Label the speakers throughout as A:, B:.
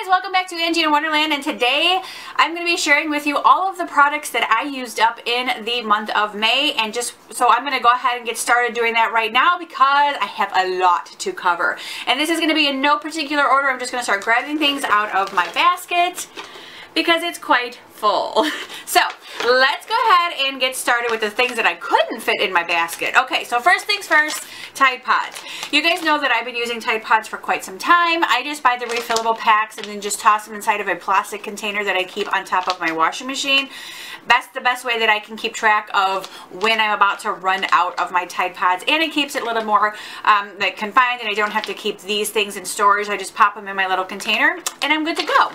A: guys, welcome back to Angie in Wonderland, and today I'm going to be sharing with you all of the products that I used up in the month of May, and so I'm going to go ahead and get started doing that right now because I have a lot to cover. And this is going to be in no particular order. I'm just going to start grabbing things out of my basket because it's quite full. So let's go ahead and get started with the things that I couldn't fit in my basket. Okay, so first things first, Tide Pods. You guys know that I've been using Tide Pods for quite some time. I just buy the refillable packs and then just toss them inside of a plastic container that I keep on top of my washing machine. That's the best way that I can keep track of when I'm about to run out of my Tide Pods, and it keeps it a little more like confined, and I don't have to keep these things in storage. I just pop them in my little container and I'm good to go.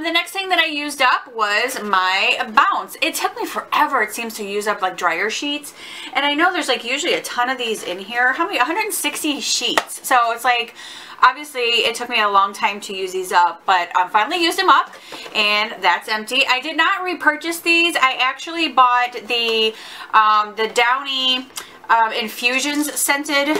A: The next thing that I used up was my Bounce. It took me forever, it seems, to use up like dryer sheets, and I know there's like usually a ton of these in here. How many? 160 sheets. So it's like, obviously it took me a long time to use these up, but I finally used them up, and that's empty. I did not repurchase these. I actually bought the Downy infusions scented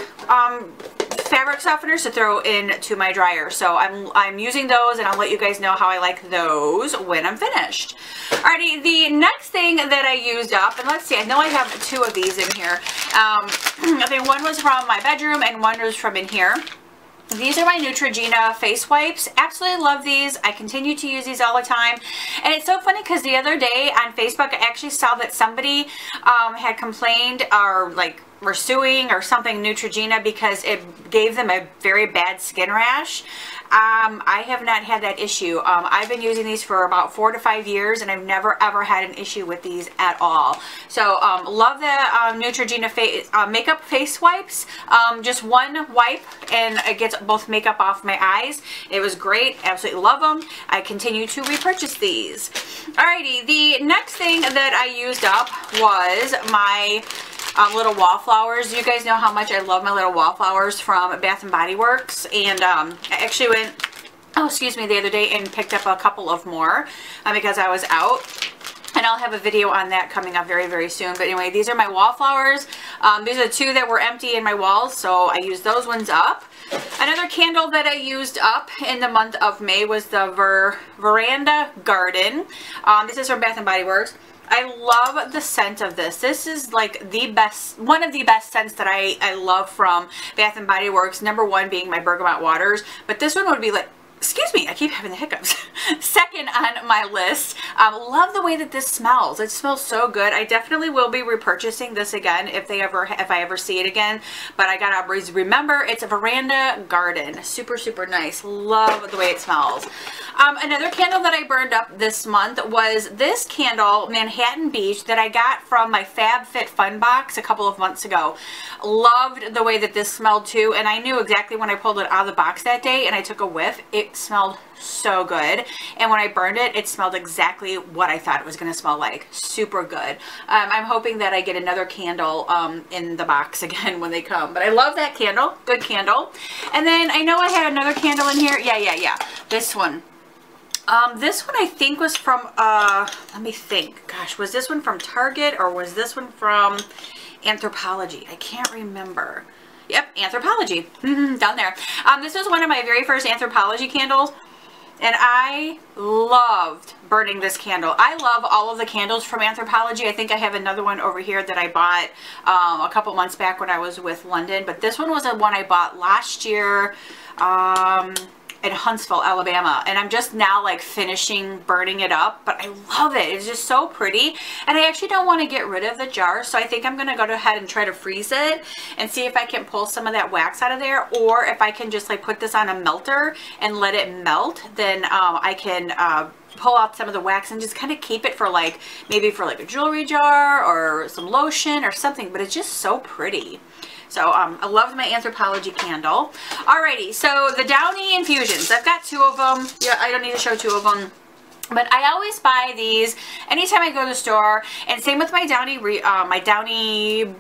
A: fabric softeners to throw into my dryer. So I'm using those, and I'll let you guys know how I like those when I'm finished. Alrighty, the next thing that I used up, and let's see, I know I have two of these in here. I think one was from my bedroom and one was from in here. These are my Neutrogena face wipes. Absolutely love these. I continue to use these all the time. And it's so funny because the other day on Facebook, I actually saw that somebody had complained or like were suing or something Neutrogena because it gave them a very bad skin rash. I have not had that issue. I've been using these for about 4 to 5 years, and I've never ever had an issue with these at all. So love the Neutrogena makeup face wipes. Just one wipe and it gets both makeup off my eyes. It was great. Absolutely love them. I continue to repurchase these. Alrighty, the next thing that I used up was my little wallflowers. You guys know how much I love my little wallflowers from Bath and Body Works, and I actually went, the other day and picked up a couple of more because I was out. And I'll have a video on that coming up very, very soon. But anyway, these are my wallflowers. These are the two that were empty in my walls, so I used those ones up. Another candle that I used up in the month of May was the Veranda Garden. This is from Bath and Body Works. I love the scent of this. This is like the best, one of the best scents that I love from Bath and Body Works. Number one being my bergamot waters, but this one would be like, excuse me, I keep having the hiccups. Second on my list. Love the way that this smells. It smells so good. I definitely will be repurchasing this again if I ever see it again. But I gotta always remember it's a Veranda Garden. Super, super nice. Love the way it smells. Another candle that I burned up this month was this candle, Manhattan Beach, that I got from my FabFitFun box a couple of months ago. Loved the way that this smelled too, and I knew exactly when I pulled it out of the box that day and I took a whiff. It smelled so good, and when I burned it, it smelled exactly what I thought it was going to smell like. Super good. I'm hoping that I get another candle in the box again when they come, but I love that candle. Good candle. And then I know I had another candle in here. Yeah. This one. This one I think was from, let me think. Gosh, was this one from Target or was this one from Anthropologie? I can't remember. Yep, Anthropologie. Down there. This was one of my very first Anthropologie candles, and I loved burning this candle. I love all of the candles from Anthropologie. I think I have another one over here that I bought a couple months back when I was with London, but this one was the one I bought last year in Huntsville, Alabama, and I'm just now like finishing burning it up, but I love it. It's just so pretty, and I actually don't want to get rid of the jar, so I think I'm going to go ahead and try to freeze it and see if I can pull some of that wax out of there, or if I can just like put this on a melter and let it melt, then I can pull out some of the wax and just kind of keep it for like, maybe for like a jewelry jar or some lotion or something, but it's just so pretty. So I loved my Anthropologie candle. Alrighty, so the Downy infusions. I've got two of them. Yeah, I don't need to show two of them. But I always buy these anytime I go to the store, and same with my Downy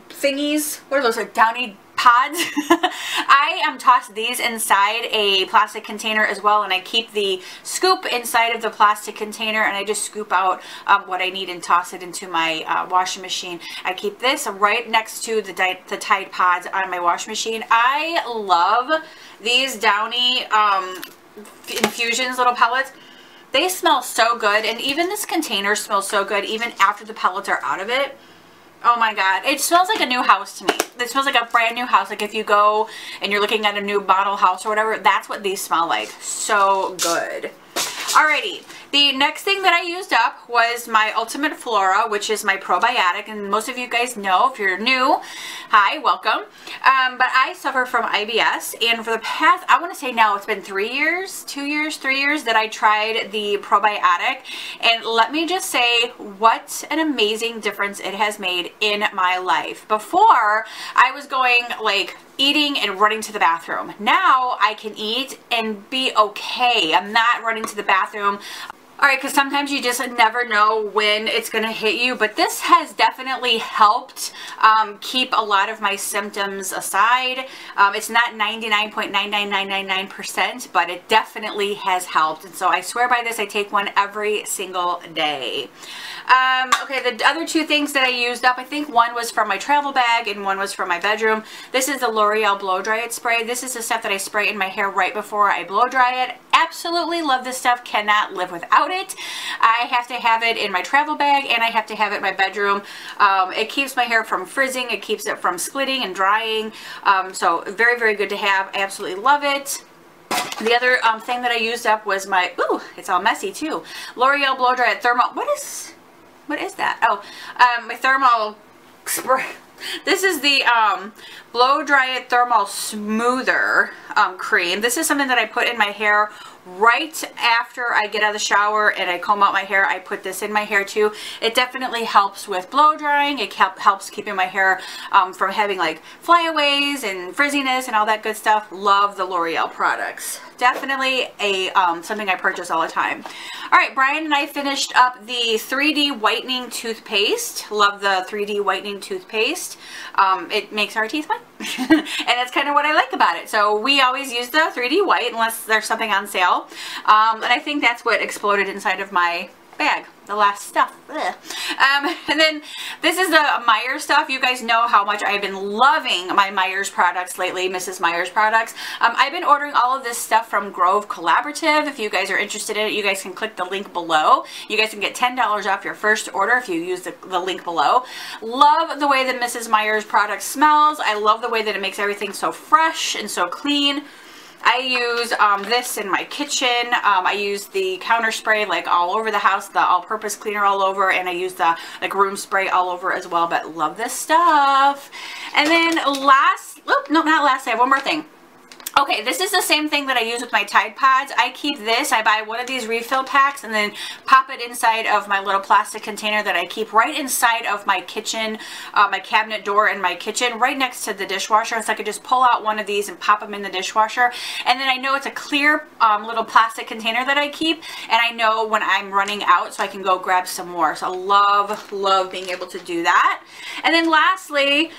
A: thingies. What are those, like Downy pods? I toss these inside a plastic container as well, and I keep the scoop inside of the plastic container, and I just scoop out what I need and toss it into my washing machine. I keep this right next to the Tide Pods on my washing machine. I love these Downy infusions little pellets. They smell so good, and even this container smells so good even after the pellets are out of it. Oh my god, it smells like a new house to me. It smells like a brand new house. Like if you go and you're looking at a new model house or whatever, that's what these smell like. So good. Alrighty, the next thing that I used up was my Ultimate Flora, which is my probiotic, and most of you guys know, if you're new, hi, welcome. But I suffer from IBS, and for the past, I want to say now, it's been 3 years, 2 years, 3 years that I tried the probiotic, and let me just say what an amazing difference it has made in my life. Before, I was going like eating and running to the bathroom. Now I can eat and be okay. I'm not running to the bathroom. Alright, because sometimes you just never know when it's going to hit you, but this has definitely helped keep a lot of my symptoms aside. It's not 99.99999%, but it definitely has helped, and so I swear by this. I take one every single day. Okay, the other two things that I used up, I think one was from my travel bag and one was from my bedroom. This is the L'Oreal Blow Dry It Spray. This is the stuff that I spray in my hair right before I blow dry it. Absolutely love this stuff. Cannot live without it. I have to have it in my travel bag, and I have to have it in my bedroom. It keeps my hair from frizzing. It keeps it from splitting and drying. So very, very good to have. I absolutely love it. The other thing that I used up was my, ooh, it's all messy too, L'Oreal Blow Dry It Thermal. What is that? Oh, my thermal spray. This is the Blow Dry It Thermal Smoother cream. This is something that I put in my hair right after I get out of the shower and I comb out my hair. I put this in my hair too. It definitely helps with blow drying. It helps keeping my hair from having like flyaways and frizziness and all that good stuff. Love the L'Oreal products. Definitely a something I purchase all the time. Alright, Brian and I finished up the 3D whitening toothpaste. Love the 3D whitening toothpaste. It makes our teeth white. And that's kind of what I like about it. So we always use the 3D white unless there's something on sale. And I think that's what exploded inside of my bag, the last stuff. And then this is the Myers stuff. You guys know how much I've been loving my Myers products lately, Mrs. Myers products. I've been ordering all of this stuff from Grove Collaborative. If you guys are interested in it, you guys can click the link below. You guys can get $10 off your first order if you use the link below. Love the way that Mrs. Myers product smells. I love the way that it makes everything so fresh and so clean. I use this in my kitchen. I use the counter spray like all over the house, the all-purpose cleaner all over, and I use the like room spray all over as well, but love this stuff. And then last, oh, no, not last, I have one more thing. Okay, this is the same thing that I use with my Tide Pods. I keep this, I buy one of these refill packs and then pop it inside of my little plastic container that I keep right inside of my kitchen, my cabinet door in my kitchen, right next to the dishwasher. So I could just pull out one of these and pop them in the dishwasher. And then I know it's a clear little plastic container that I keep, and I know when I'm running out so I can go grab some more. So love being able to do that. And then lastly,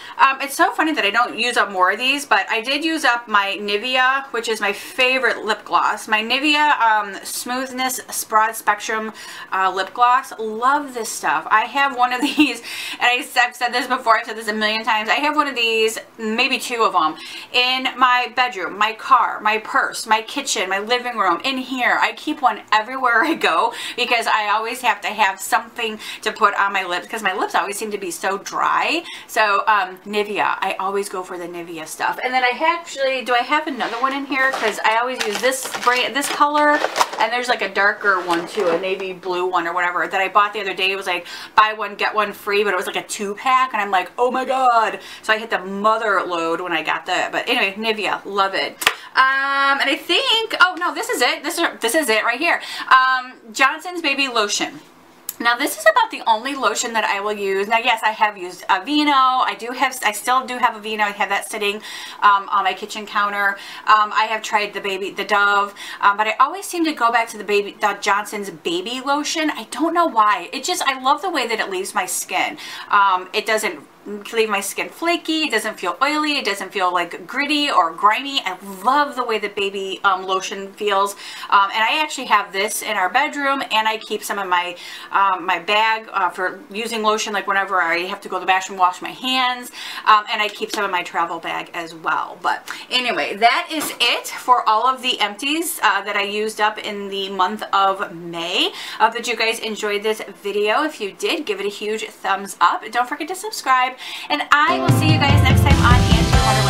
A: it's so funny that I don't use up more of these, but I did use up my Nivea, which is my favorite lip gloss. My Nivea Smoothness Broad Spectrum lip gloss. Love this stuff. I have one of these, and I've said this before, I've said this a million times. I have one of these, maybe two of them, in my bedroom, my car, my purse, my kitchen, my living room, in here. I keep one everywhere I go because I always have to have something to put on my lips because my lips always seem to be so dry. So Nivea, I always go for the Nivea stuff. And then I actually, do I have another one in here? Because I always use this brand, this color, and there's like a darker one too, a navy blue one or whatever that I bought the other day. It was like buy one get one free, but it was like a 2-pack, and I'm like, oh my god. So I hit the mother load when I got that. But anyway, Nivea, love it. And I think, oh no, this is it. This is it right here. Johnson's Baby Lotion. Now this is about the only lotion that I will use. Now yes, I have used Aveeno. I still do have Aveeno. I have that sitting on my kitchen counter. I have tried the Dove, but I always seem to go back to the Johnson's Baby Lotion. I don't know why. I love the way that it leaves my skin. It doesn't leave my skin flaky. It doesn't feel oily. It doesn't feel like gritty or grimy. I love the way the baby lotion feels. And I actually have this in our bedroom, and I keep some in my my bag for using lotion, like whenever I have to go to the bathroom, wash my hands. And I keep some in my travel bag as well. But anyway, that is it for all of the empties that I used up in the month of May. I hope that you guys enjoyed this video. If you did, give it a huge thumbs up. Don't forget to subscribe, and I will see you guys next time on Angie Kadow.